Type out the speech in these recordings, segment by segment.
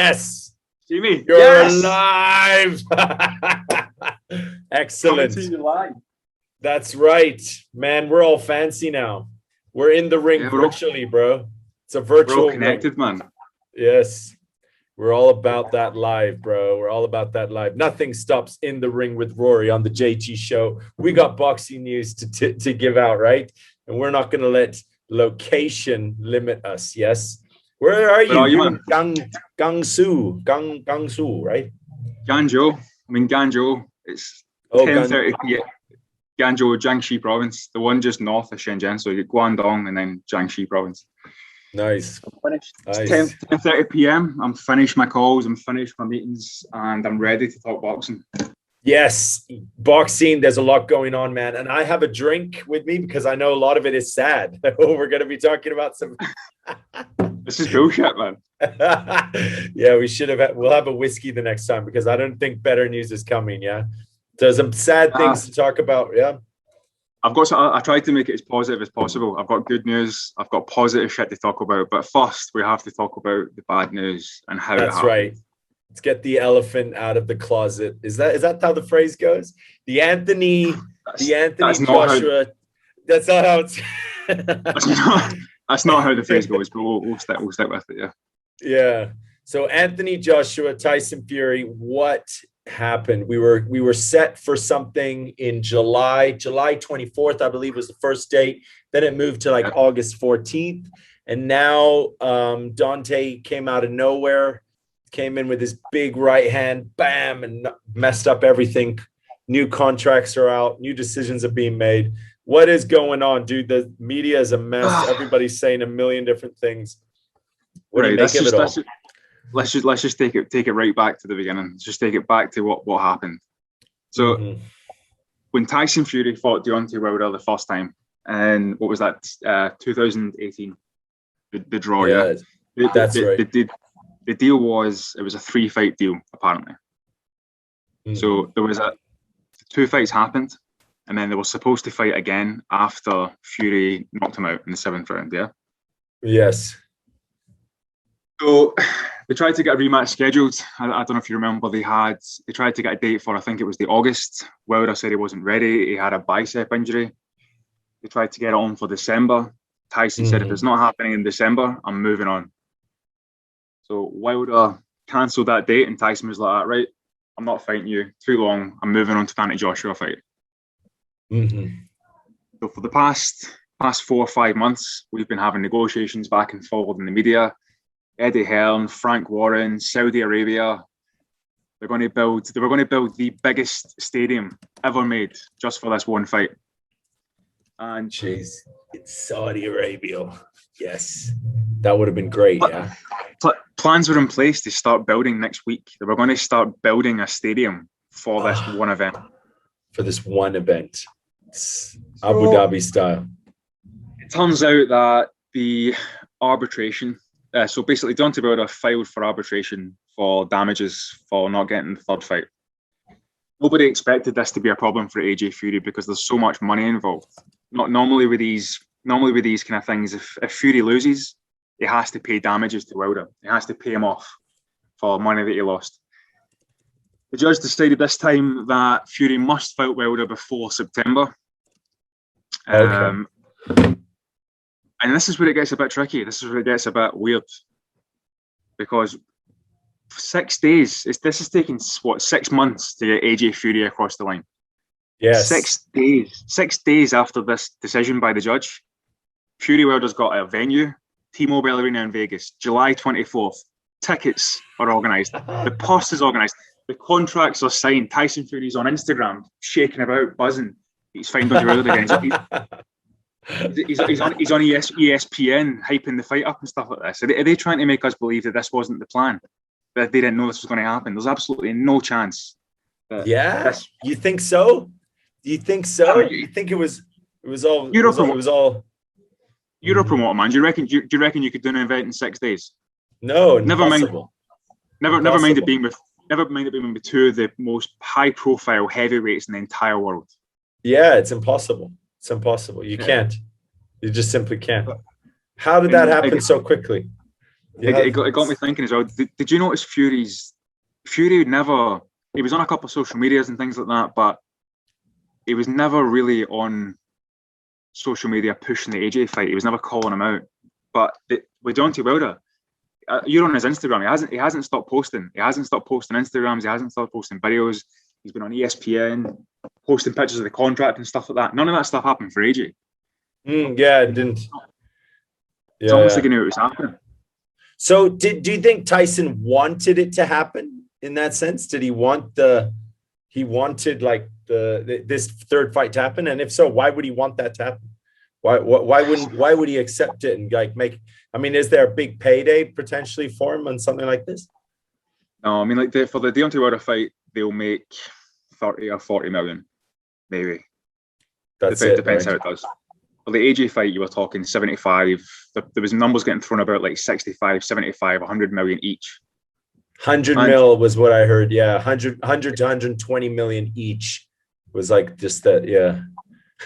Yes. See me? You're Yes! alive. Coming Excellent. to you live. That's right, man. We're all fancy now. We're in the ring Yeah, virtually, bro. It's a we're all virtual ring. connected, man. Yes. We're all about that live, bro. We're all about that live. Nothing stops in the ring with Rory on the JG show. We got boxing news to give out, right? And we're not going to let location limit us. Yes. Where are you? Where are you, You're man? in Guangzhou, right? Guangzhou. I'm in Guangzhou. It's Oh, 10:30 p.m. Guangzhou, Jiangxi province, the one just north of Shenzhen. So you get Guangdong and then Jiangxi province. Nice. I'm finished. Nice. It's 10:30 p.m. I'm finished my calls. I'm finished my meetings, and I'm ready to talk boxing. Yes, boxing, there's a lot going on, man. And I have a drink with me because I know a lot of it is sad. We're going to be talking about some. This is bullshit, man. Yeah, we'll have a whiskey the next time because I don't think better news is coming. Yeah. There's some sad things to talk about. Yeah. I tried to make it as positive as possible. I've got good news. I've got positive shit to talk about. But first, we have to talk about the bad news and how That's right. Let's get the elephant out of the closet. Is that how the phrase goes? The Anthony Joshua. That's not how it's. That's not how the phrase goes. But we'll stick with it. Yeah. Yeah. So Anthony Joshua, Tyson Fury. What happened? We were set for something in July 24th, I believe was the first date. Then it moved to August 14th. And now Dante came out of nowhere, came in with his big right hand, bam, and messed up everything. New contracts are out, new decisions are being made. What is going on, dude? The media is a mess. Everybody's saying a million different things. What do you make of it all? Let's just take it right back to the beginning. Let's just take it back to what happened. So when Tyson Fury fought Deontay Wilder the first time, and what was that? 2018, the draw. Yeah, that's right. The deal was it was a 3-fight deal apparently. So there was 2 fights happened, and then they were supposed to fight again after Fury knocked him out in the 7th round. Yeah. Yes. So they tried to get a rematch scheduled. I don't know if you remember. They tried to get a date for, I think it was the August. Wilder said he wasn't ready. He had a bicep injury. They tried to get it on for December. Tyson said, if it's not happening in December, I'm moving on. So Wilder cancelled that date, and Tyson was like, right, I'm not fighting you. Too long. I'm moving on to the Anthony Joshua fight. So for the past 4 or 5 months, we've been having negotiations back and forward in the media. Eddie Hearn, Frank Warren, Saudi Arabia. They were going to build the biggest stadium ever made just for this one fight. And jeez, it's Saudi Arabia. Yes, that would have been great. Yeah. Plans were in place to start building next week. They were going to start building a stadium for this one event. For this one event, Abu Dhabi style. It turns out that the arbitration. So basically, Deontay Wilder filed for arbitration for damages for not getting the third fight. Nobody expected this to be a problem for AJ Fury because there's so much money involved. Not normally with these kind of things. If Fury loses, he has to pay damages to Wilder. He has to pay him off for money that he lost. The judge decided this time that Fury must fight Wilder before September. Okay. And this is where it gets a bit tricky. This is where it gets a bit weird. Because 6 days, this is taking, 6 months to get AJ Fury across the line. Yes. 6 days. 6 days after this decision by the judge, Fury Wilder's got a venue, T-Mobile Arena in Vegas, July 24th. Tickets are organised. The post is organised. The contracts are signed. Tyson Fury's on Instagram, shaking about, buzzing. He's fighting Dodger Wilder again. He's on ESPN hyping the fight up and stuff like this. Are they trying to make us believe that this wasn't the plan? That they didn't know this was going to happen? There's absolutely no chance. You think so? Do you think so? You think it was all? You're a promoter, man. Do you reckon you could do an event in 6 days? No, never impossible. Never mind it being with 2 of the most high-profile heavyweights in the entire world. Yeah, it's impossible. It's impossible. You can't. You just simply can't. How did that happen so quickly? Yeah. It got me thinking as well. Did you notice Fury would never, he was on a couple of social medias and things like that, but he was never really on social media pushing the AJ fight. He was never calling him out. But with Deontay Wilder, you're on his Instagram. He hasn't stopped posting. He hasn't stopped posting Instagrams. He hasn't stopped posting videos. He's been on ESPN, posting pictures of the contract and stuff like that. None of that stuff happened for AJ. Yeah, it didn't. It's almost like he knew it was happening. So do you think Tyson wanted it to happen in that sense? Did he want like this third fight to happen? And if so, why would he want that to happen? Why would he accept it and like make, I mean, is there a big payday potentially for him on something like this? No, I mean, like for the Deontay Wilder fight, they'll make 30 or 40 million, maybe. Depends right? How it does. For the AJ fight, you were talking 75. There was numbers getting thrown about like 65, 75, 100 million each. 100 mil was what I heard. Yeah, 100 to 120 million each was like just that. Yeah.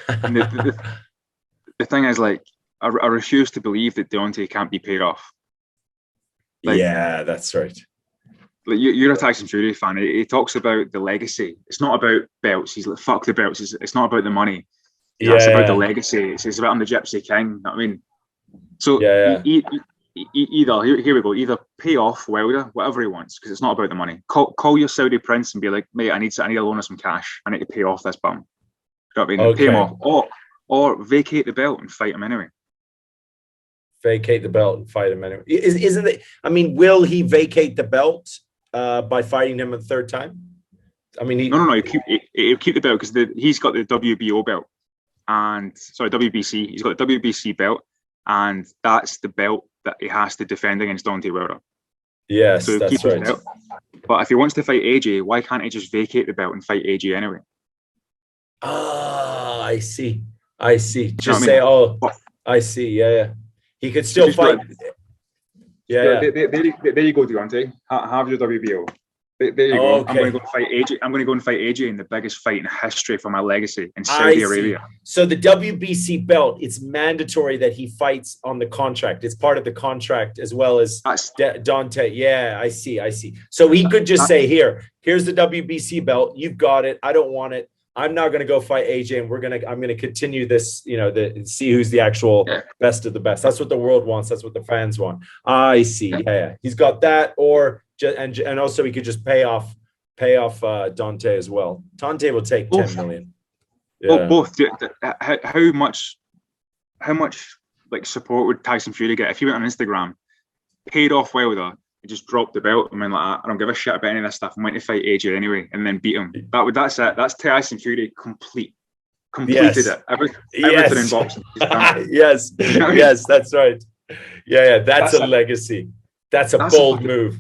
And the thing is, like, I refuse to believe that Deontay can't be paid off. Like, yeah, that's right. Like you're a Tyson Fury fan. He talks about the legacy. It's not about belts. He's like, fuck the belts. It's not about the money. Yeah, it's about the legacy. It's about I'm the Gypsy King. I mean, so either here we go. Either pay off Wilder, whatever he wants, because it's not about the money. Call your Saudi prince and be like, mate, I need a loan of some cash. I need to pay off this bum. You know what I mean? Okay. Pay him off, or vacate the belt and fight him anyway. Vacate the belt and fight him anyway. Isn't it? I mean, will he vacate the belt by fighting him a third time? I mean, no. He'll keep the belt because he's got the WBO belt. And sorry, WBC. He's got the WBC belt, and that's the belt that he has to defend against Deontay Wilder. Yes, so that's right. But if he wants to fight AJ, why can't he just vacate the belt and fight AJ anyway? Ah, I see. Just say, I see. Yeah. He could still fight. Yeah. There you go, Deontay. Have your WBO. There you go. Okay. I'm going to go fight AJ. I'm going to go and fight AJ in the biggest fight in history for my legacy in Saudi Arabia. So the WBC belt, it's mandatory that he fights on the contract. It's part of the contract as well as Dante. Yeah, I see. So he could just say, here's the WBC belt. You've got it. I don't want it. I'm not going to go fight AJ, and I'm going to continue this, see who's the actual best of the best. That's what the world wants. That's what the fans want. I see. Yeah. He's got that, and also he could just pay off Dante as well. Dante will take 10 million. Yeah. Both. How much like support would Tyson Fury get if he went on Instagram, paid off Wilder, and just dropped the belt? I mean, like, I don't give a shit about any of this stuff. I'm going to fight AJ anyway, and then beat him. That's it. That's Tyson Fury completed it. Everything in boxing. Yes, yes, that's right. Yeah, that's a legacy. That's a bold move.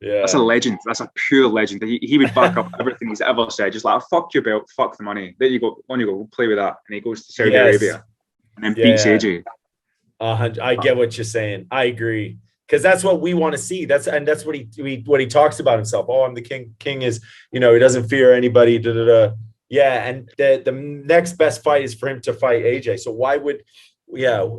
Yeah, that's a legend. That's a pure legend. He would back up everything he's ever said. Just like, fuck your belt, fuck the money. There you go. On you go. We'll play with that. And he goes to Saudi Arabia and then beats AJ. I get what you're saying. I agree. Because that's what we want to see. That's what he talks about himself. Oh, I'm the king. King is, he doesn't fear anybody. Yeah, and the next best fight is for him to fight AJ. So why would,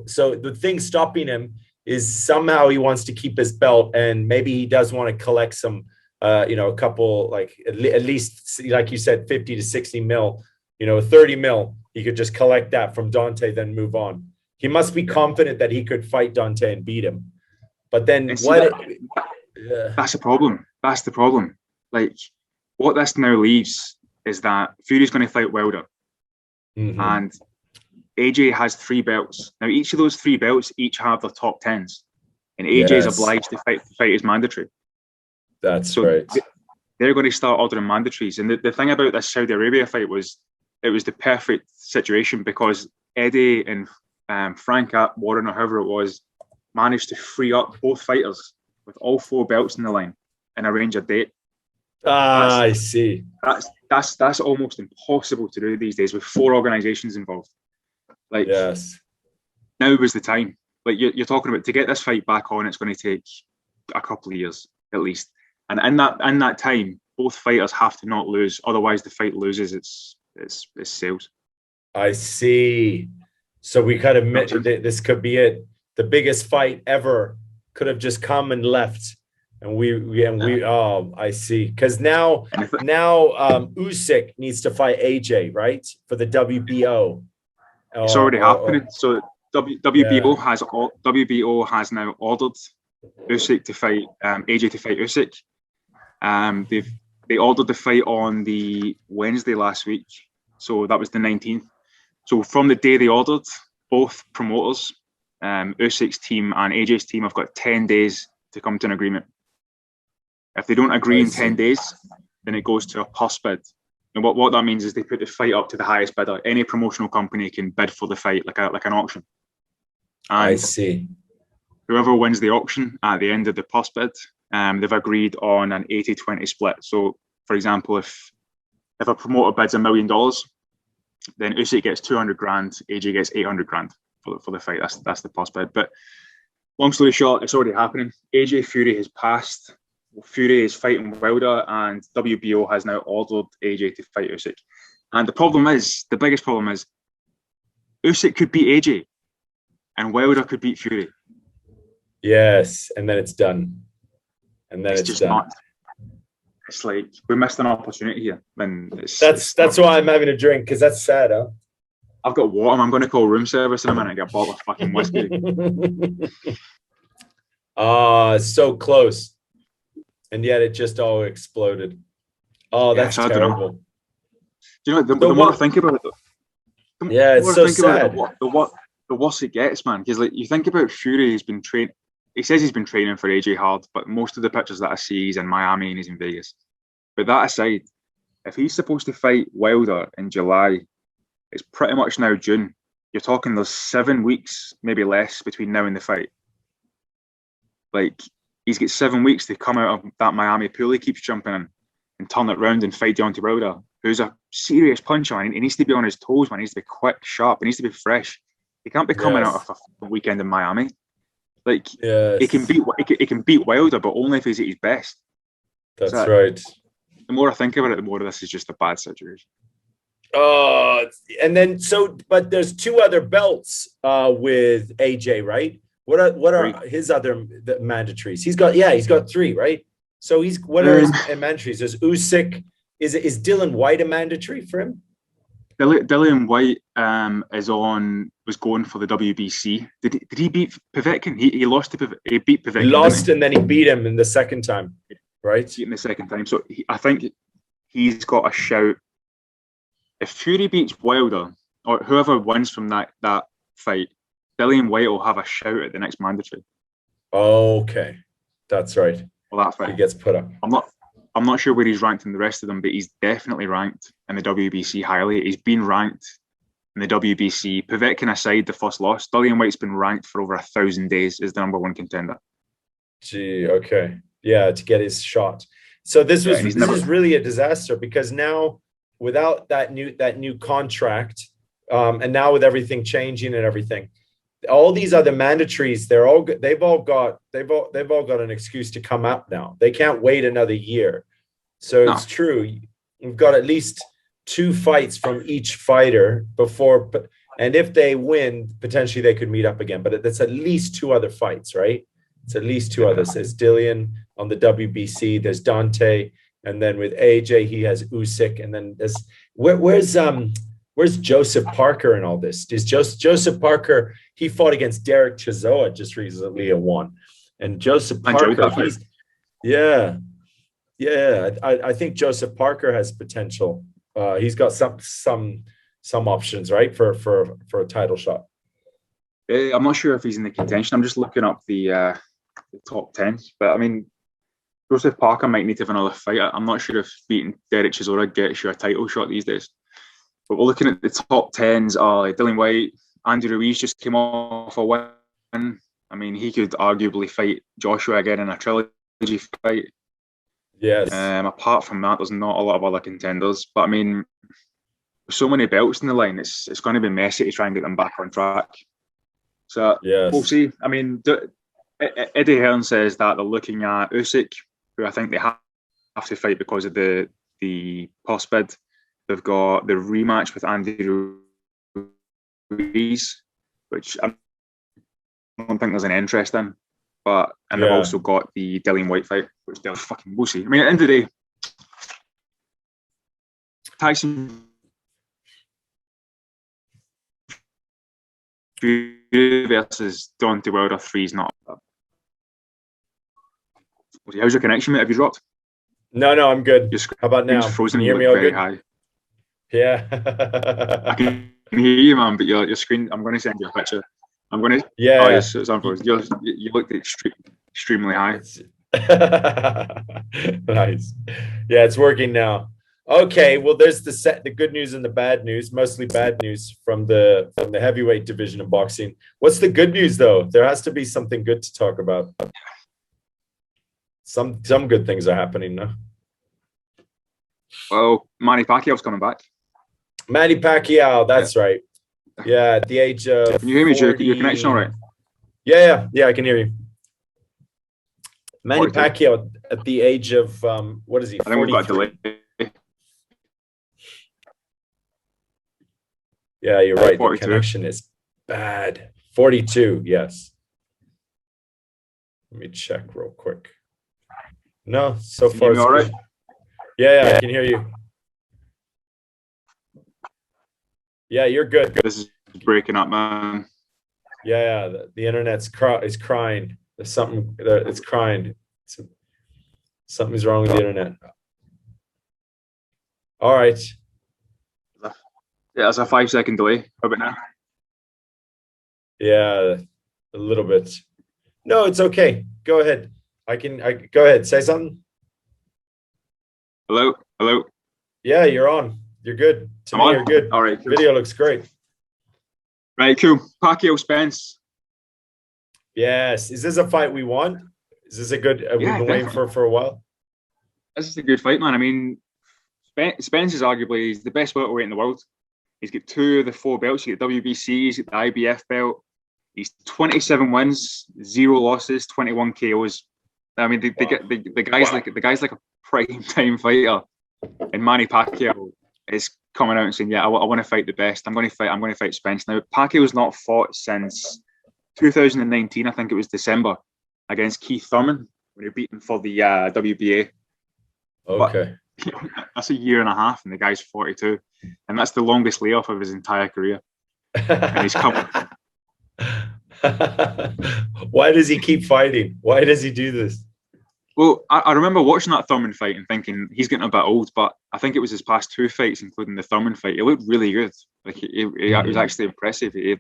So the thing stopping him is somehow he wants to keep his belt, and maybe he does want to collect some, a couple, like at least, like you said, 50 to 60 mil, 30 mil. He could just collect that from Dante, then move on. He must be confident that he could fight Dante and beat him. But then that's a problem. That's the problem. Like, what this now leaves is that Fury's going to fight Wilder. Mm-hmm. And AJ has 3 belts. Now, each of those 3 belts each have their top 10s. And AJ is obliged to fight his mandatory. That's right. They're going to start ordering mandatories. And the thing about this Saudi Arabia fight was it was the perfect situation because Eddie and Frank Warren, or whoever it was, managed to free up both fighters with all 4 belts in the line and arrange a date. I see. That's almost impossible to do these days with 4 organizations involved. Like, yes, now was the time. Like you're talking about, to get this fight back on, it's going to take a couple of years at least. And in that time, both fighters have to not lose. Otherwise, the fight loses its sales. I see. So we kind of this could be it. The biggest fight ever could have just come and left. And oh, I see. Because now Usyk needs to fight AJ, right? For the WBO. It's already happening. So WBO has now ordered Usyk to fight AJ to fight Usyk. They ordered the fight on the Wednesday last week, so that was the 19th. So from the day they ordered, both promoters, Usyk's team and AJ's team, have got 10 days to come to an agreement. If they don't agree in 10 days, then it goes to a purse bid. And what that means is they put the fight up to the highest bidder. Any promotional company can bid for the fight like an auction. And I see. Whoever wins the auction at the end of the purse bid, they've agreed on an 80-20 split. So, for example, if a promoter bids $1 million, then Usyk gets 200 grand, AJ gets 800 grand for the fight. That's the purse bid. But long story short, it's already happening. AJ Fury has passed. Fury is fighting Wilder, and WBO has now ordered AJ to fight Usyk. And the biggest problem is, Usyk could beat AJ, and Wilder could beat Fury. Yes, and then it's done. And then it's just done. Not. It's like we missed an opportunity here. That's why I'm having a drink, because that's sad, huh? I've got water. I'm going to call room service in a minute and get a bottle of fucking whiskey. So close. And yet it just all exploded. Oh, that's terrible. Do you know, the more I think about it, it's so sad. The worse it gets, man. Because like you think about Fury, he's been trained. He says he's been training for AJ hard, but most of the pictures that I see, he's in Miami and he's in Vegas. But that aside, if he's supposed to fight Wilder in July, it's pretty much now June. You're talking there's 7 weeks, maybe less, between now and the fight. Like, he's got 7 weeks to come out of that Miami pool he keeps jumping in and turn it around and fight Deontay Wilder, who's a serious puncher. He needs to be on his toes, man. He needs to be quick, sharp. He needs to be fresh. He can't be coming out of a weekend in Miami. Like, he can beat Wilder, but only if he's at his best. That's right. The more I think about it, the more this is just a bad situation. And then but there's 2 other belts with AJ, right? What are his other mandatories? He's got 3, right? So what are his mandatories? There's Usyk. Is Dylan White a mandatory for him? Dillian White was going for the WBC. Did he beat Povetkin? He lost to he beat Povetkin. Lost, and then he beat him in the second time, right? Beat him the second time. So I think he's got a shout. If Fury beats Wilder, or whoever wins from that fight, Dillian White will have a shout at the next mandatory. Okay, that's right. Well, that fight he gets put up. I'm not sure where he's ranked in the rest of them, but he's definitely ranked in the WBC highly. He's been ranked in the WBC. Povetkin aside, the first loss, Dillian White's been ranked for over 1,000 days as the #1 contender. Gee, okay. Yeah, to get his shot. So this is really a disaster, because now without that new contract, and now with everything changing and everything, all these other mandatories, they've all got an excuse to come up now. They can't wait another year. So It's true. We've got at least 2 fights from each fighter before, and if they win, potentially they could meet up again. But it's at least 2 other fights, right? It's at least 2 others. There's Dillian on the WBC. There's Dante, and then with AJ he has Usyk, and then there's where's Joseph Parker in all this? Is Joseph Parker? He fought against Derek Chisora just recently and won. And Joseph Parker, I think Joseph Parker has potential. He's got some options, right, for a title shot. I'm not sure if he's in the contention. I'm just looking up the top 10, but I mean, Joseph Parker might need to have another fight. I'm not sure if beating Derek Chisora gets you a title shot these days. But we're looking at the top 10s. Dillian White, Andy Ruiz just came off a win. I mean, he could arguably fight Joshua again in a trilogy fight. Yes. Apart from that, there's not a lot of other contenders. But I mean, with so many belts in the line, it's going to be messy to try and get them back on track. So We'll see. I mean, Eddie Hearn says that they're looking at Usyk, who I think they have to fight because of the purse bid. They've got the rematch with Andy Ruiz, which I don't think there's an interest in. And they've also got the Dillian White fight, which they'll fucking, we'll see. I mean, at the end of the day, Tyson Fury versus Deontay Wilder 3 is not. How's your connection, mate? Have you dropped? No, I'm good. How about now? Frozen. Can you hear me all good? High. Yeah. I can hear you, man, but your screen, I'm going to send you a picture. I'm going to. Yeah. Oh, yes, it's unfrozen. You look extremely high. Nice. Yeah, it's working now. Okay, well, there's the good news and the bad news. Mostly bad news from the heavyweight division of boxing. What's the good news though? There has to be something good to talk about. Some good things are happening now. Well, Manny Pacquiao's coming back. Manny Pacquiao, that's right. Yeah, at the age of. Can you hear me, 40... your connection all right? Yeah, I can hear you. Manny Pacquiao at the age of what is he? I think we've got a delay. Yeah, you're right. 42. The connection is bad. 42, yes. Let me check real quick. No, so far it's all right. Yeah, I can hear you. Yeah, you're good. This is breaking up, man. Yeah, the internet's is crying. There's something there. It's crying. Something's wrong with the internet. All right. Yeah, that's a 5-second delay. How about now? Yeah, a little bit. No, it's okay. Go ahead. I go ahead. Say something. Hello. Yeah, you're on. You're good. To me, you're good. All right. Cool. Video looks great. Right, cool. Pacquiao Spence. Yes. Is this a fight we want? Is this a good? We've been waiting for a while. This is a good fight, man. I mean, Spence is arguably the best welterweight in the world. He's got 2 of the 4 belts. He's got WBC, he's got the IBF belt. He's 27 wins, 0 losses, 21 KOs. I mean, the guy's like a prime time fighter. And Manny Pacquiao is coming out and saying, "Yeah, I want to fight the best. I'm going to fight Spence." Now, Pacquiao's not fought since 2019. I think it was December against Keith Thurman when he beat him for the WBA. Okay. But that's a year and a half, and the guy's 42, and that's the longest layoff of his entire career. And he's coming. Why does he keep fighting? Why does he do this? Well, I remember watching that Thurman fight and thinking he's getting a bit old, but I think it was his past 2 fights, including the Thurman fight. He looked really good. Like he was actually impressive. I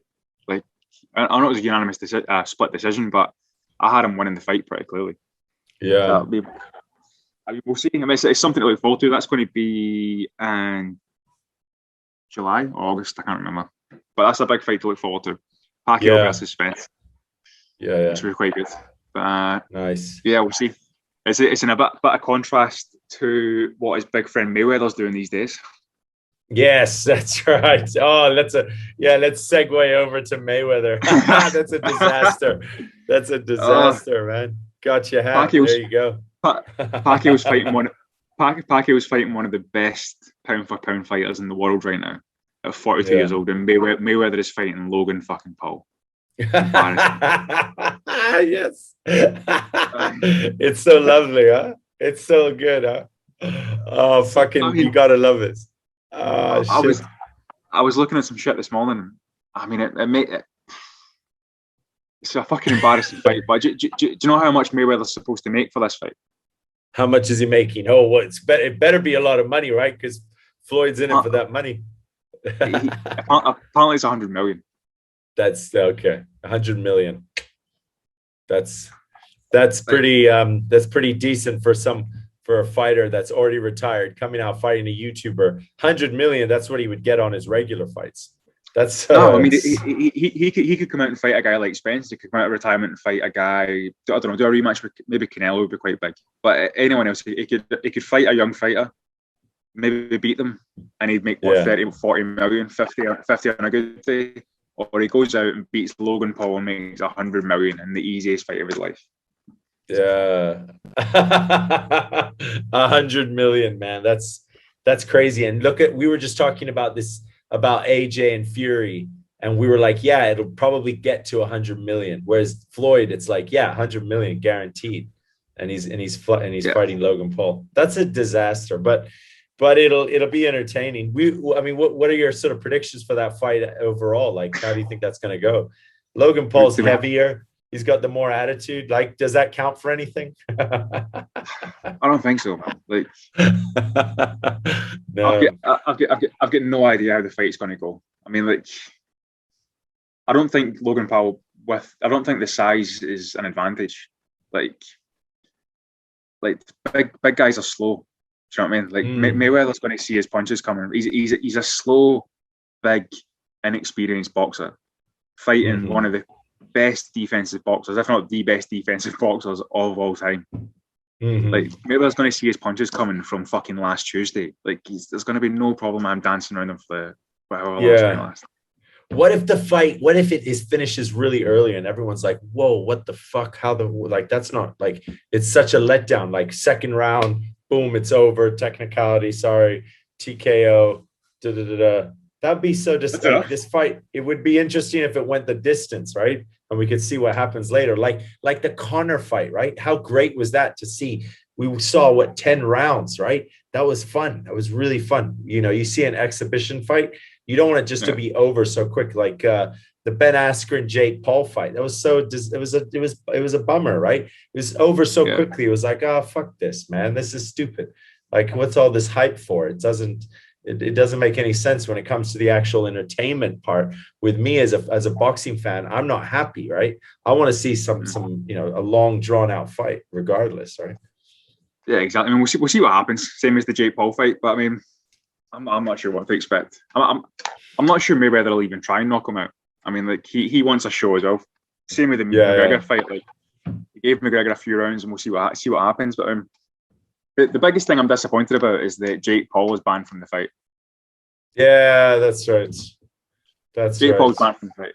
know it was a unanimous split decision, but I had him winning the fight pretty clearly. Yeah. We'll see. I mean, it's something to look forward to. That's going to be in July or August. I can't remember. But that's a big fight to look forward to. Pacquiao versus Spence. Yeah. It's really quite good. But, nice. Yeah, we'll see. It's in a bit of contrast to what his big friend Mayweather's doing these days. Yes, that's right. Oh, let's segue over to Mayweather. That's a disaster. That's a disaster, man. Got your hat. There you go. Pacquiao's fighting one of the best pound for pound fighters in the world right now at 42 years old, and Mayweather is fighting Logan fucking Paul. Yes. It's so lovely, huh? It's so good, huh? Oh, fucking, you gotta love this. Oh, shit. I was looking at some shit this morning. I mean, it's a fucking embarrassing fight. But do you know how much Mayweather's supposed to make for this fight? How much is he making? Oh, well, it better be a lot of money, right? Because Floyd's in it for that money. Apparently, it's 100 million. That's okay. 100 million. That's pretty decent for a fighter that's already retired coming out fighting a YouTuber. 100 million. That's what he would get on his regular fights. That's no. I mean, he could come out and fight a guy like Spence. He could come out of retirement and fight a guy. I don't know. Do a rematch with maybe Canelo would be quite big. But anyone else, he could fight a young fighter, maybe beat them, and he'd make 30, 40 million, 50 on a good day. Or he goes out and beats Logan Paul and makes 100 million in the easiest fight of his life. Yeah. 100 million, man. That's crazy. And we were just talking about this, about AJ and Fury, And we were like, yeah, it'll probably get to 100 million. Whereas Floyd, it's like, yeah, 100 million guaranteed. And he's fighting Logan Paul. That's a disaster, but it'll be entertaining. I mean, what are your sort of predictions for that fight overall? Like, how do you think that's going to go? Logan Paul's heavier. He's got the more attitude. Like, does that count for anything? I don't think so. Like, no. I've got no idea how the fight's going to go. I mean, like, I don't think Logan Paul I don't think the size is an advantage. Like big guys are slow. Do you know what I mean? Like Mayweather's going to see his punches coming. He's a slow, big, inexperienced boxer fighting one of the best defensive boxers, if not the best defensive boxers of all time. Like Mayweather's going to see his punches coming from fucking last Tuesday. Like there's going to be no problem. I'm dancing around him for however long it's going to last. What if it finishes really early and everyone's like, whoa, what the fuck? That's not like, it's such a letdown. Like second round, boom, it's over. Technicality, sorry, TKO. That'd be so distinct. This fight, it would be interesting if it went the distance, right? And we could see what happens later. Like the Conor fight, right? How great was that to see? We saw 10 rounds, right? That was fun. That was really fun. You know, you see an exhibition fight, you don't want it just to be over so quick. Like the Ben Askren Jake Paul fight. That was it was a bummer, right? It was over so quickly. It was like, oh, fuck this, man. This is stupid. Like, what's all this hype for? It doesn't make any sense when it comes to the actual entertainment part. With me as a boxing fan, I'm not happy, right? I want to see some a long drawn out fight regardless, right? Yeah, exactly. I mean, we'll see what happens. Same as the Jake Paul fight, but I mean, I'm not sure what to expect. I'm not sure Mayweather will even try and knock him out. I mean, like he wants a show as well. Same with the McGregor fight. Like he gave McGregor a few rounds, and we'll see what happens. But the biggest thing I'm disappointed about is that Jake Paul was banned from the fight. Yeah, that's right. Jake Paul was banned from the fight.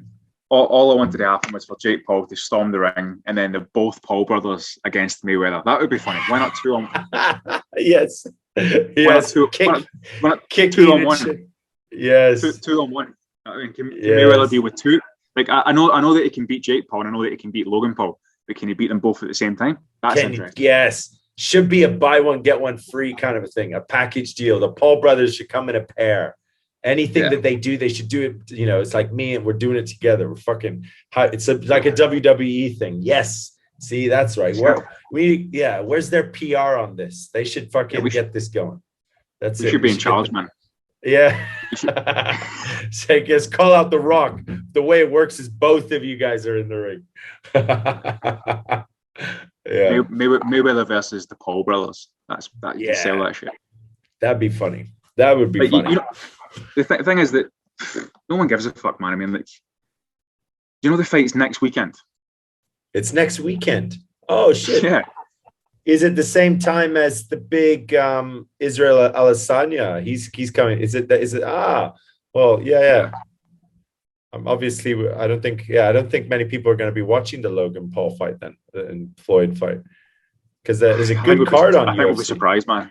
All I wanted to happen was for Jake Paul to storm the ring, and then the both Paul brothers against Mayweather. That would be funny. Why not 2 on? Yes. Yes. Why not 2 on 1? Yes. 2 on 1. I mean, can Mayweather deal with 2? Like I know that he can beat Jake Paul, and I know that he can beat Logan Paul, but can he beat them both at the same time? That's interesting. Yes. Should be a buy one, get one free kind of a thing, a package deal. The Paul brothers should come in a pair. Anything that they do, they should do it. You know, it's like me and we're doing it together. We're fucking. It's like a WWE thing. Yes. See, that's right. Where's their PR on this? They should fucking get this going. That's we should be in charge, man. Yeah. Say, just call out The Rock. The way it works is both of you guys are in the ring. Yeah. Mayweather versus the Paul brothers. You can sell that shit. That'd be funny. That would be funny. You know, the thing is that no one gives a fuck, man. I mean, like, you know, the fight's next weekend. It's next weekend. Oh shit! Yeah. Is it the same time as the big Israel Adesanya? He's coming. Is it? Well, yeah. Obviously, I don't think many people are going to be watching the Logan Paul fight then, and Floyd fight, because there's a good card on UFC. I think we'll be surprised, man.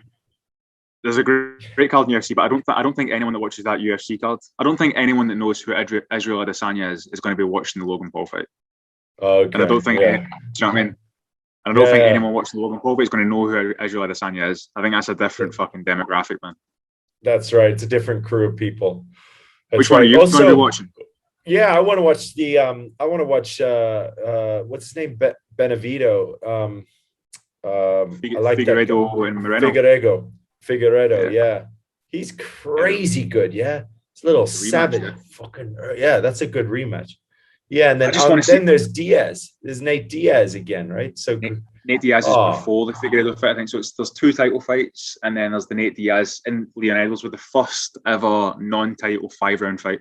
There's a great card in UFC, but I don't think anyone that watches that UFC card, I don't think anyone that knows who Israel Adesanya is going to be watching the Logan Paul fight. Okay. And I don't think, do you know what I mean? And I don't think anyone watching the Logan Paul fight is going to know who Israel Adesanya is. I think that's a different fucking demographic, man. That's right. It's a different crew of people. Which one are you going to be watching? Yeah, I want to watch what's his name? Benavido. I like Figueiredo and Moreno. Figueiredo, yeah. He's crazy good, yeah. It's a little savage. That's a good rematch. Yeah, and then there's Diaz. There's Nate Diaz again, right? So Nate Diaz is before the Figueiredo fight, I think. So there's 2 title fights, and then there's the Nate Diaz and Leon Edwards with the first ever non-title 5-round fight.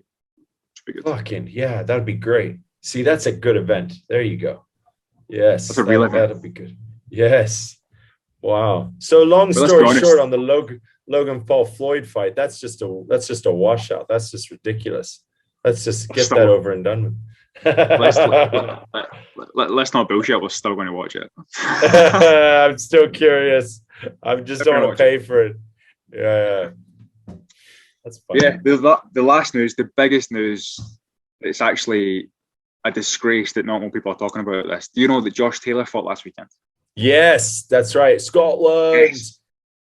Fucking yeah, that'd be great. See, that's a good event. There you go. Yes, that's a real event. That'd be good. Yes. Wow. So long story short, on the Logan Paul Floyd fight, that's just a washout. That's just ridiculous. Let's just get that over and done with. Let's not bullshit. We're still going to watch it. I'm still curious. I just don't want to pay for it. Yeah. That's funny. Yeah. The last news, the biggest news it's actually a disgrace that not more people are talking about this. Do you know that Josh Taylor fought last weekend? Yes, that's right. Scotland. Yes.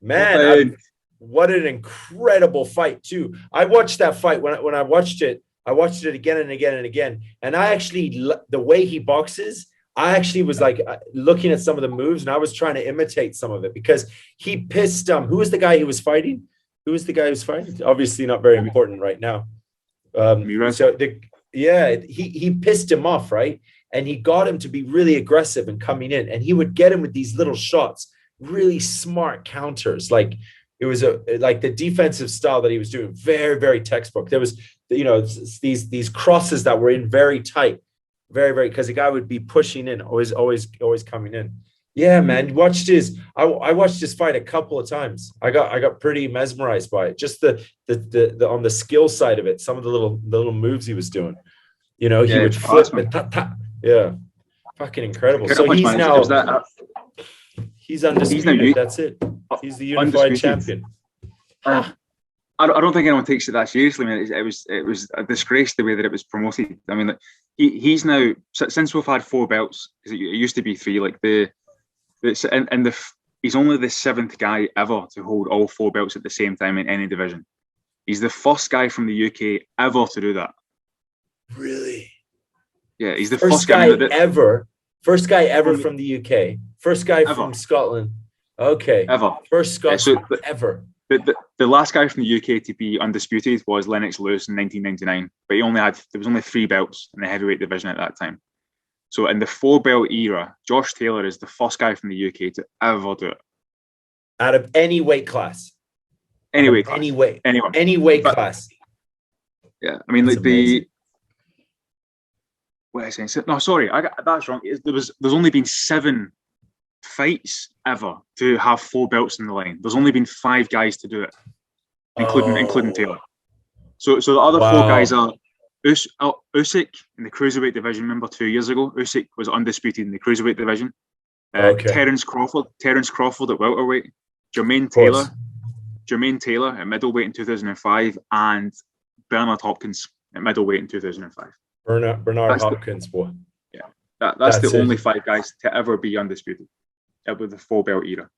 Man, what an incredible fight too. I watched that fight when I watched it again and again and again. And I actually, the way he boxes, I actually was like looking at some of the moves and I was trying to imitate some of it because he pissed who was the guy he was fighting? Who was the guy who was fighting? Obviously not very important right now. He pissed him off, right? And he got him to be really aggressive and coming in, and he would get him with these little shots, really smart counters. Like it was like the defensive style that he was doing, very, very textbook. There was, these crosses that were in very tight, very, very, because the guy would be pushing in, always coming in. Yeah, man. I watched his fight a couple of times. I got pretty mesmerized by it. Just the on the skill side of it, some of the little moves he was doing. He would flip and yeah, fucking incredible. So he's now he's undisputed. That's it. He's the unified champion. I don't think anyone takes it that seriously, man. It was a disgrace the way that it was promoted. I mean, he's now, since we've had 4 belts, because it used to be 3. Like he's only the 7th guy ever to hold all 4 belts at the same time in any division. He's the first guy from the UK ever to do that. Really? Yeah, he's the first guy ever. First guy ever from the UK. First guy from Scotland. Okay. Ever. First Scotsman ever. The last guy from the UK to be undisputed was Lennox Lewis in 1999, but there was only 3 belts in the heavyweight division at that time. So in the 4-belt era, Josh Taylor is the first guy from the UK to ever do it. Out of any weight class. Any weight class. Yeah, I mean, like what is it? No, sorry, that's wrong. There's only been 7 fights ever to have 4 belts in the line. There's only been 5 guys to do it, including Taylor. So the other 4 guys are Usyk in the cruiserweight division. Remember 2 years ago, Usyk was undisputed in the cruiserweight division. Terence Crawford at welterweight. Jermaine Taylor at middleweight in 2005, and Bernard Hopkins at middleweight in 2005. Bernard Hopkins, boy. Yeah, that's the only 5 guys to ever be undisputed with the 4-belt era.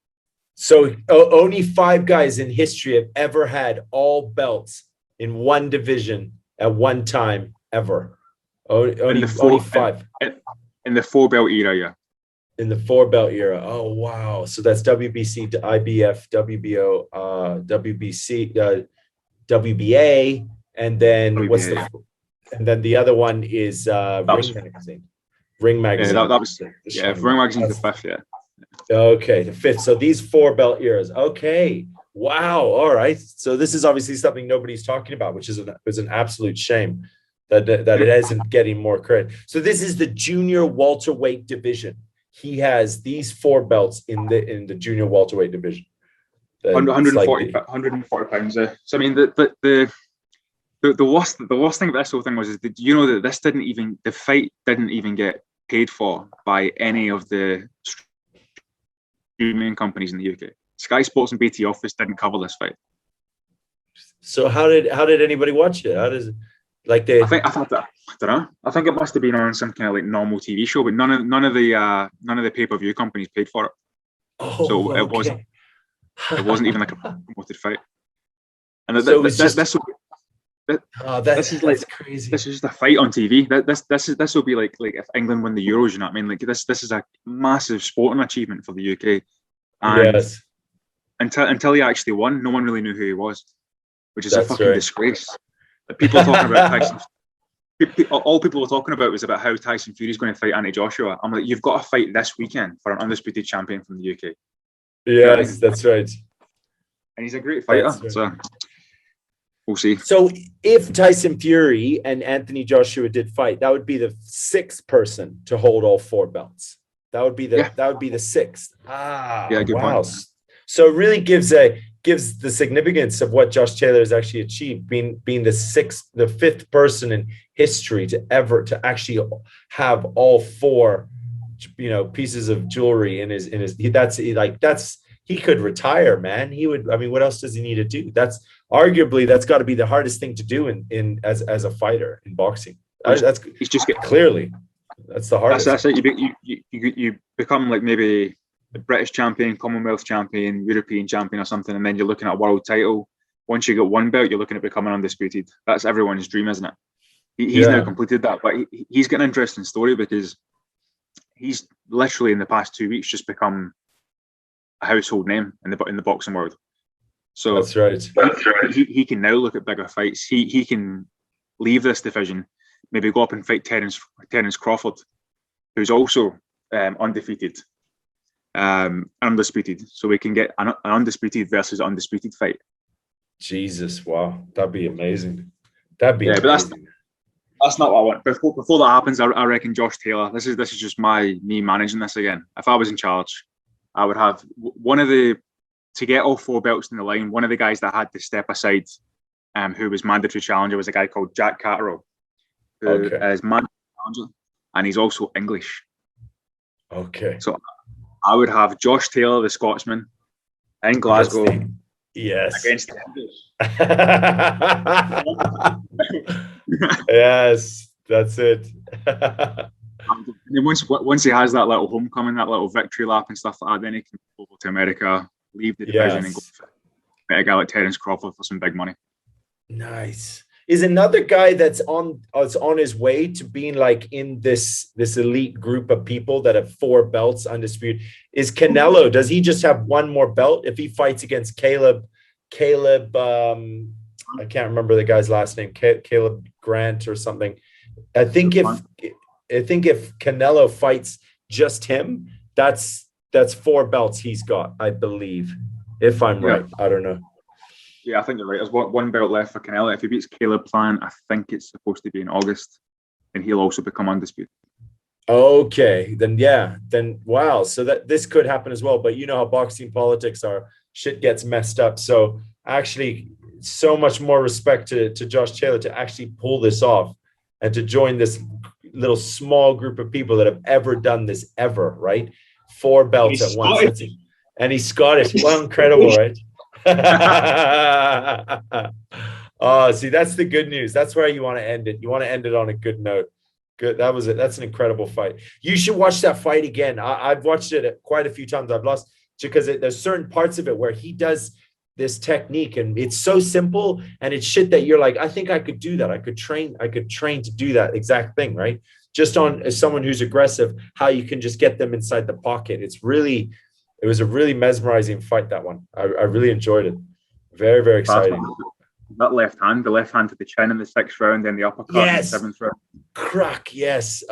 So only 5 guys in history have ever had all belts in one division at one time ever. Only 5 in the 4-belt era, yeah. In the 4-belt era. Oh wow! So that's WBC, IBF, WBO, WBC, WBA, and then WBA, and then the other one is Ring Magazine. Ring Magazine. Yeah, that was Ring Magazine's the 5th, yeah. Okay, the 5th. So these 4-belt eras. Okay. Wow. All right. So this is obviously something nobody's talking about, which is an absolute shame that it isn't getting more credit. So this is the junior welterweight division. He has these 4 belts in the junior welterweight division. 140 pounds. So I mean, the worst thing about this whole thing was that that the fight didn't even get paid for by any of the streaming companies in the UK. Sky Sports and BT Office didn't cover this fight. So how did anybody watch it? How does it, like they? I don't know. I think it must have been on some kind of like normal TV show, but none of the pay-per-view companies paid for it. Oh, so okay. It wasn't even like a promoted fight. And so this is crazy. This is just a fight on TV. This will be like if England win the Euros. You know what I mean? Like this is a massive sporting achievement for the UK. And yes. Until he actually won, no one really knew who he was, which is a fucking disgrace. Like, people are talking about Tyson. All people were talking about was about how Tyson Fury is going to fight Anthony Joshua. I'm like, you've got to fight this weekend for an undisputed champion from the UK. Yes, that's right. And he's a great fighter. Right. So we'll see. So if Tyson Fury and Anthony Joshua did fight, that would be the 6th person to hold all 4 belts. That would be the 6th. Good point. So it really gives the significance of what Josh Taylor has actually achieved, being the 5th person in history to actually have all 4, pieces of jewelry in his. He could retire, man. He would. I mean, what else does he need to do? That's got to be the hardest thing to do in as a fighter in boxing. he's just getting clearly. That's the hardest. That's it. You become like maybe the British champion, Commonwealth champion, European champion or something, and then you're looking at a world title. Once you get one belt, you're looking at becoming undisputed. That's everyone's dream, isn't it? He's now completed that, but he's got an interesting story because he's literally in the past 2 weeks just become a household name in the boxing world. So that's right. He can now look at bigger fights. He can leave this division, maybe go up and fight Terence Crawford, who's also undefeated, undisputed. So we can get an undisputed versus undisputed fight. Jesus, wow, that'd be amazing. That'd be amazing. But that's not what I want. Before that happens, I reckon Josh Taylor. This is just me managing this again. If I was in charge, I would have to get all 4 belts in the line. One of the guys that had to step aside, who was mandatory challenger, was a guy called Jack Catterall, who is mandatory challenger, and he's also English. Okay. So I would have Josh Taylor, the Scotsman, in Glasgow. Yes. Against the English. Yes, that's it. And then once he has that little homecoming, that little victory lap and stuff like that, then he can go over to America, leave the division, and go fight a guy like Terence Crawford for some big money. Nice. Is another guy that's on his way to being like in this elite group of people that have 4 belts undisputed? Is Canelo? Does he just have one more belt if he fights against Caleb? I can't remember the guy's last name. Caleb Grant or something. I think if Canelo fights just him, that's 4 belts he's got, I believe. If I'm right, I don't know. Yeah, I think you're right. There's one belt left for Canelo. If he beats Caleb Plant, I think it's supposed to be in August, and he'll also become undisputed. Okay, then wow. So that this could happen as well. But you know how boxing politics are. Shit gets messed up. So actually, so much more respect to Josh Taylor to actually pull this off and to join this little small group of people that have ever done this ever, right? 4 belts at once. And he's Scottish. Well, incredible, right? Oh, see, that's the good news. That's where you want to end it. You want to end it on a good note. Good. That was it. That's an incredible fight. You should watch that fight again. I've watched it quite a few times. I've lost because there's certain parts of it where he does this technique and it's so simple and it's shit that you're like, I think I could do that. I could train to do that exact thing, right? Just on as someone who's aggressive, how you can just get them inside the pocket. It was a really mesmerizing fight, that one. I really enjoyed it. Very, very exciting. That left hand to the chin in the 6th round, then the uppercut in the 7th round. Crack, yes.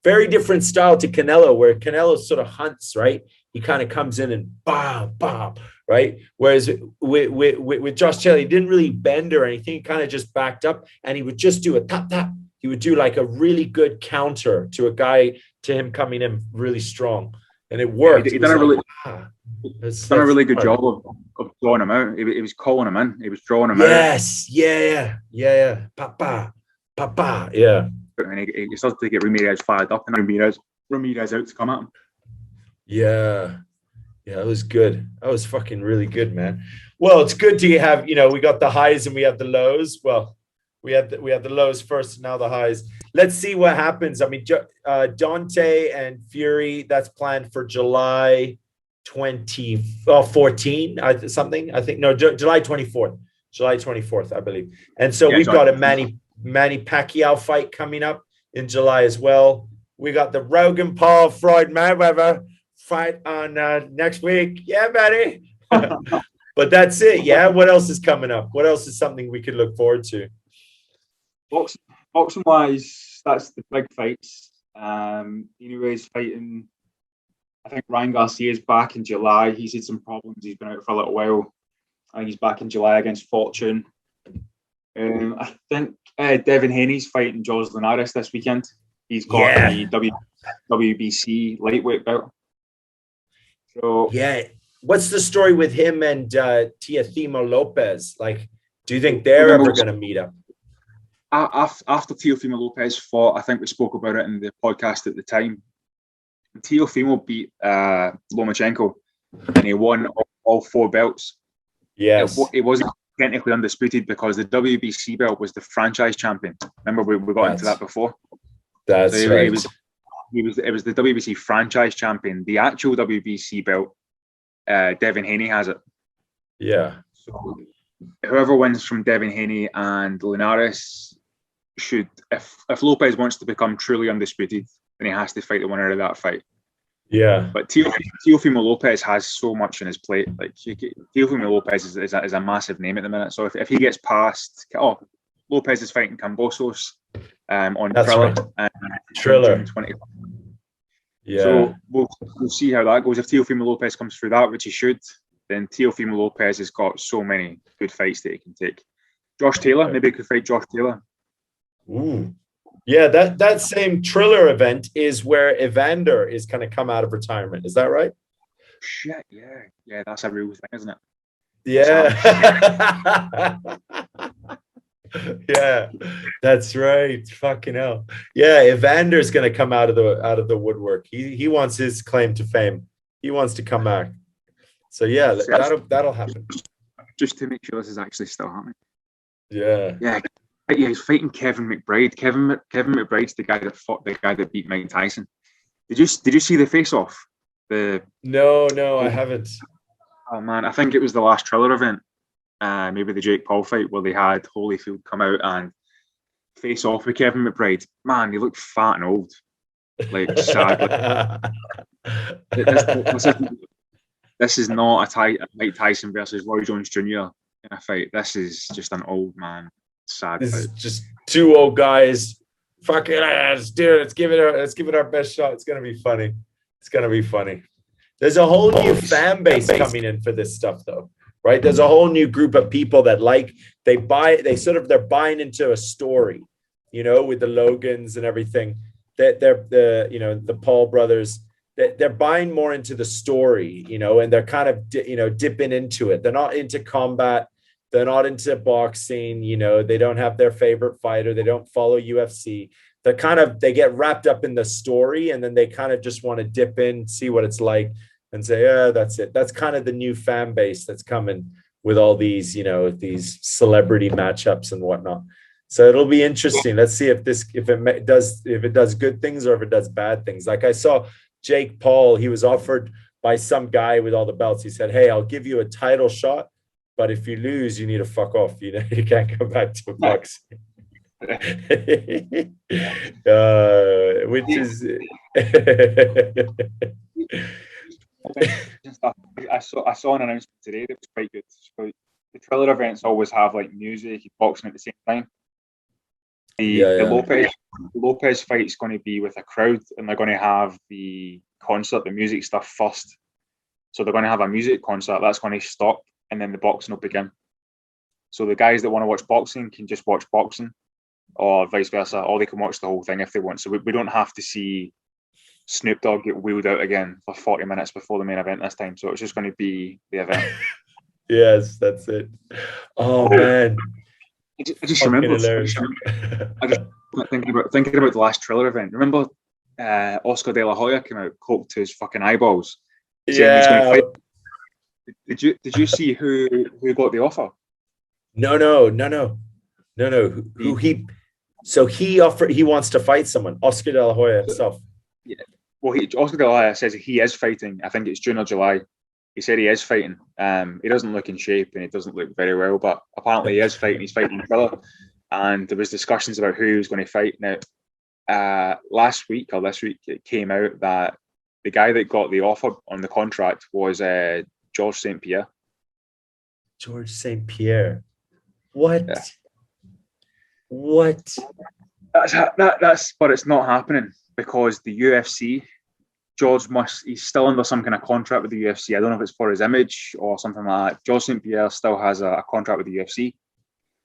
Very different style to Canelo, where Canelo sort of hunts, right? He kind of comes in and bam, right? Whereas with Josh Taylor, he didn't really bend or anything. He kind of just backed up and he would just do a tap. He would do like a really good counter to him coming in really strong. And it worked. He done a really good job of drawing him out. He was calling him in. He was drawing him out. Yes. Yeah. Papa. Yeah. And he started to get Ramirez fired up and Ramirez out to come at him. Yeah, it was good. That was fucking really good, man. Well, it's good to have, we got the highs and we have the lows. Well, we had the lows first, and now the highs. Let's see what happens. I mean, Dante and Fury, that's planned for July 14, something. I think July 24th, I believe. And so we've got a Manny Pacquiao fight coming up in July as well. We got the Rogan Paul Floyd Mayweather fight on next week. Yeah, buddy. But that's it. Yeah. What else is coming up? What else is something we could look forward to? Boxing wise, that's the big fights. Anyways, fighting. I think Ryan Garcia's back in July. He's had some problems. He's been out for a little while. I think he's back in July against Fortune. I think Devin Haney's fighting George Linares this weekend. He's got the WBC lightweight belt. So what's the story with him and Teofimo Lopez? Like, do you think they're ever going to meet up? After Teofimo Lopez fought, I think we spoke about it in the podcast at the time. Teofimo beat Lomachenko, and he won all 4 belts. Yes, it wasn't technically undisputed because the WBC belt was the franchise champion. Remember, we got into that before. That's so right. It was the WBC franchise champion. The actual WBC belt, Devin Haney has it. Yeah. So whoever wins from Devin Haney and Linares should, if Lopez wants to become truly undisputed, then he has to fight the winner of that fight. Yeah. But Teofimo Lopez has so much on his plate. Like Teofimo Lopez is a massive name at the minute. So if he gets past, Lopez is fighting Cambosos on Triller. Right. Triller. June 20th. Yeah. So we'll see how that goes. If Teofimo Lopez comes through that, which he should, then Teofimo Lopez has got so many good fights that he can take. Josh Taylor, maybe he could fight Josh Taylor. Ooh. Yeah, that same Triller event is where Evander is going to come out of retirement. Is that right? Shit, yeah, that's a real thing, isn't it? Yeah. Yeah, that's right. Fucking hell. Yeah, Evander's going to come out of the woodwork. He wants his claim to fame. He wants to come back. So yeah, that'll happen. Just to make sure this is actually still happening. Yeah. Yeah, he's fighting Kevin McBride. Kevin McBride's the guy that beat Mike Tyson. Did you see the face-off? No, I haven't. Oh man, I think it was the last Triller event. Maybe the Jake Paul fight where they had Holyfield come out and face off with Kevin McBride. Man, he looked fat and old. Like sadly. This is not a Mike Tyson versus Roy Jones Jr. in a fight. This is just an old man. Sad. This is just two old guys. Fuck it, let's do it. Let's give it our best shot. It's gonna be funny. There's a whole new fan base coming in for this stuff, though. Right? There's a whole new group of people that they're buying into a story, with the Logans and everything. They're the Paul brothers. They're buying more into the story, and they're kind of dipping into it. They're not into combat. They're not into boxing. They don't have their favorite fighter. They don't follow UFC. They get wrapped up in the story, and then they kind of just want to dip in, see what it's like, and say, yeah, that's it. That's kind of the new fan base that's coming with all these, these celebrity matchups and whatnot. So it'll be interesting. Let's see if it does good things or if it does bad things. Like I saw Jake Paul, he was offered by some guy with all the belts. He said, "Hey, I'll give you a title shot, but if you lose, you need to fuck off. You can't come back to boxing." Which is I saw an announcement today that was quite good. So the Triller events always have like music and boxing at the same time. The Lopez fight's going to be with a crowd, and they're going to have the music stuff first. So they're going to have a music concert that's going to stop, and then the boxing will begin. So the guys that want to watch boxing can just watch boxing, or vice versa, or they can watch the whole thing if they want. So we don't have to see Snoop Dogg get wheeled out again for 40 minutes before the main event this time. So it's just going to be the event. Yes, that's it. Oh man. I just remember thinking about the last Triller event. Remember Oscar De La Hoya came out coked to his fucking eyeballs. Yeah. Did you see who got the offer? No. He wants to fight someone. Oscar De La Hoya himself. Yeah. Well, Oscar De La Hoya says he is fighting. I think it's June or July. He said he is fighting. He doesn't look in shape and he doesn't look very well, but apparently he is fighting. He's fighting Triller. And there was discussions about who he was going to fight. Now, last week or this week, it came out that the guy that got the offer on the contract was George St. Pierre. George St. Pierre. What? Yeah. What? That's but it's not happening because the UFC, he's still under some kind of contract with the UFC. I don't know if it's for his image or something like that. George St. Pierre still has a contract with the UFC.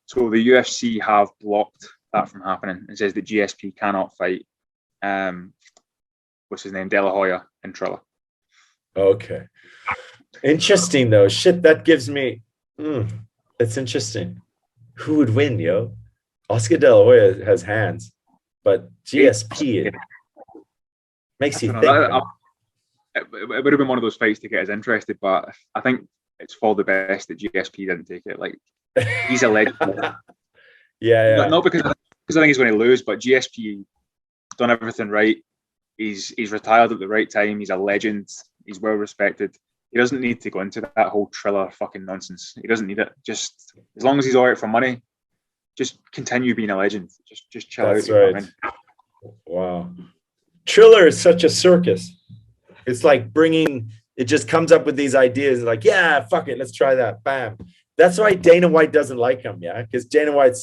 So the UFC have blocked that from happening and says that GSP cannot fight what's his name? De La Hoya and Triller. Okay. Interesting though. Shit, that gives me it's interesting. Who would win, yo? Oscar De La Hoya has hands, but GSP makes you think. It would have been one of those fights to get us interested, but I think it's for the best that GSP didn't take it. Like He's a legend. Yeah. Not because I think he's going to lose, but GSP done everything right. He's retired at the right time. He's a legend. He's well respected. He doesn't need to go into that whole Triller fucking nonsense. He doesn't need it. Just as long as he's all right for money, just continue being a legend. Just chill That's out. Right. You know what I mean? Wow. Triller is such a circus. It's like it just comes up with these ideas like, yeah, fuck it, let's try that. Bam. That's why Dana White doesn't like him, yeah? Because Dana White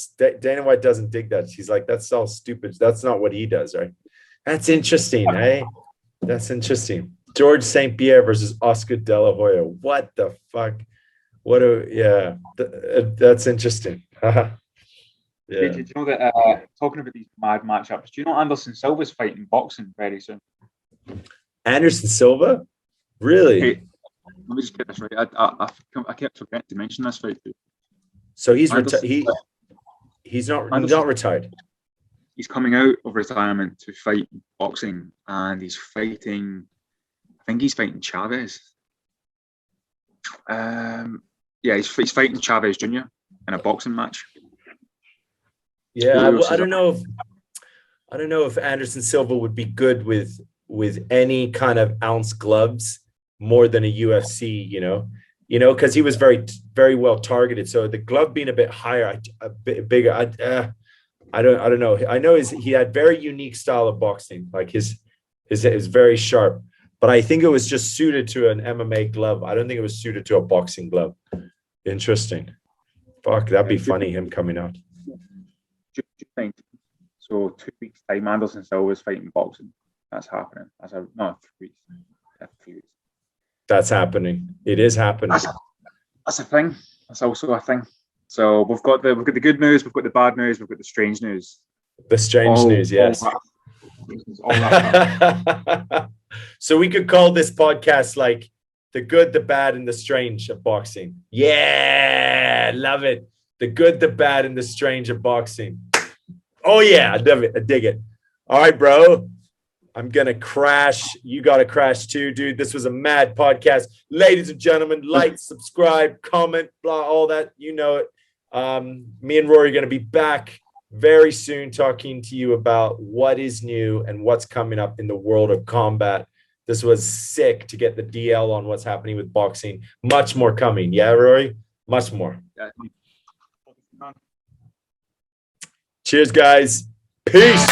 doesn't dig that. He's like, that's all stupid. That's not what he does, right? That's interesting, eh? That's interesting. George St. Pierre versus Oscar De La Hoya. What the fuck? That's interesting. Yeah. Did you know that, talking about these mad matchups, do you know Anderson Silva's fighting boxing very soon? Anderson Silva? Really? Hey, let me just get this right. I kept forgetting to mention this fight too. So he's not retired. He's coming out of retirement to fight boxing, and he's fighting. I think he's fighting Chavez. He's fighting Chavez Jr. in a boxing match. Yeah, I don't know if Anderson Silva would be good with any kind of ounce gloves more than a UFC, because he was very, very well targeted. So the glove being a bit higher, a bit bigger, I don't know. I know he had very unique style of boxing. Like his is very sharp, but I think it was just suited to an MMA glove. I don't think it was suited to a boxing glove. Interesting. Fuck, that'd be funny, him coming out. So 2 weeks time, Anderson Silva's fighting boxing. That's happening. 3 weeks. Yeah, 3 weeks. That's happening. It is happening. That's a thing. That's also a thing. So we've got the good news, we've got the bad news, we've got the strange news. The strange news, yes. All that. So we could call this podcast like the good, the bad, and the strange of boxing. Yeah, love it. The good, the bad, and the strange of boxing. Oh yeah, I dig it. All right, bro. I'm going to crash. You got to crash too, dude. This was a mad podcast. Ladies and gentlemen, like, subscribe, comment, blah, all that. You know it. Me and Rory are going to be back very soon talking to you about what is new and what's coming up in the world of combat. This was sick to get the DL on what's happening with boxing. Much more coming. Yeah, Rory? Much more. Yeah. Cheers, guys. Peace.